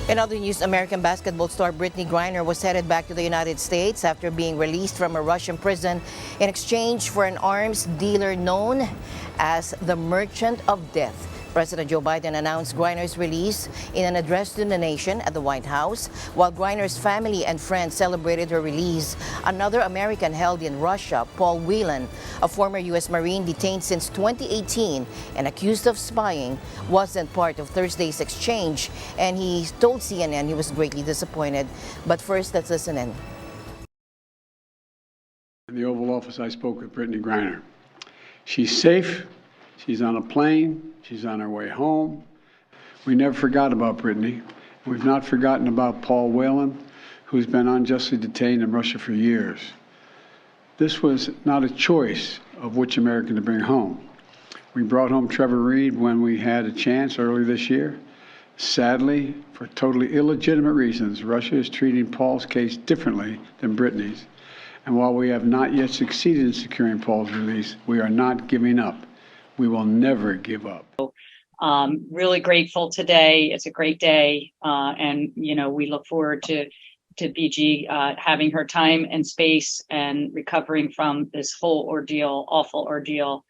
In other news, American basketball star Brittney Griner was headed back to the United States after being released from a Russian prison in exchange for an arms dealer known as the Merchant of Death. President Joe Biden announced Griner's release in an address to the nation at the White House. While Griner's family and friends celebrated her release, another American held in Russia, Paul Whelan, a former U.S. Marine detained since 2018 and accused of spying, wasn't part of Thursday's exchange, and he told CNN he was greatly disappointed. But first, let's listen in. In the Oval Office, I spoke with Brittney Griner. She's safe. She's on a plane. She's on her way home. We never forgot about Brittney. We've not forgotten about Paul Whelan, who's been unjustly detained in Russia for years. This was not a choice of which American to bring home. We brought home Trevor Reed when we had a chance early this year. Sadly, for totally illegitimate reasons, Russia is treating Paul's case differently than Brittney's. And while we have not yet succeeded in securing Paul's release, we are not giving up. We will never give up. Really grateful today. It's a great day. And, we look forward to BG having her time and space and recovering from this whole ordeal, awful ordeal.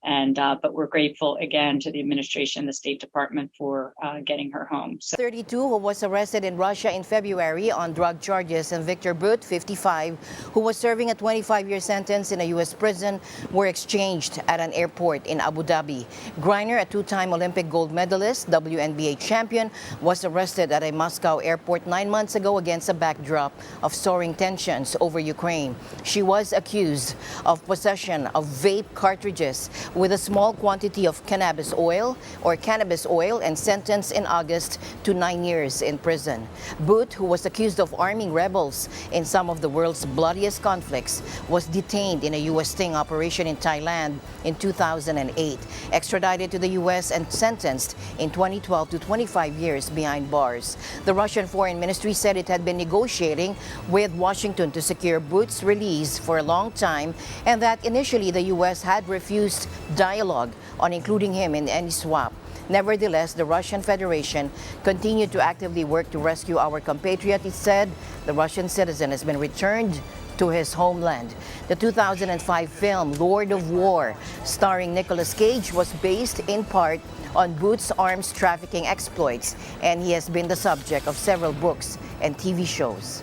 And but we're grateful again to the administration, the State Department for getting her home. 32, who was arrested in Russia in February on drug charges, and Viktor Bout, 55, who was serving a 25-year sentence in a U.S. prison, were exchanged at an airport in Abu Dhabi. Griner, a two-time Olympic gold medalist, WNBA champion, was arrested at a Moscow airport 9 months ago against a backdrop of soaring tensions over Ukraine. She was accused of possession of vape cartridges with a small quantity of cannabis oil and sentenced in August to 9 years in prison. Bout, who was accused of arming rebels in some of the world's bloodiest conflicts, was detained in a U.S. sting operation in Thailand in 2008, extradited to the U.S. and sentenced in 2012 to 25 years behind bars. The Russian Foreign Ministry said it had been negotiating with Washington to secure Bout's release for a long time, and that initially the U.S. had refused dialogue on including him in any swap. Nevertheless, the Russian Federation continued to actively work to rescue our compatriot. It said the Russian citizen has been returned to his homeland. The 2005 film Lord of War, starring Nicolas Cage, was based in part on Bout's arms trafficking exploits, and he has been the subject of several books and TV shows.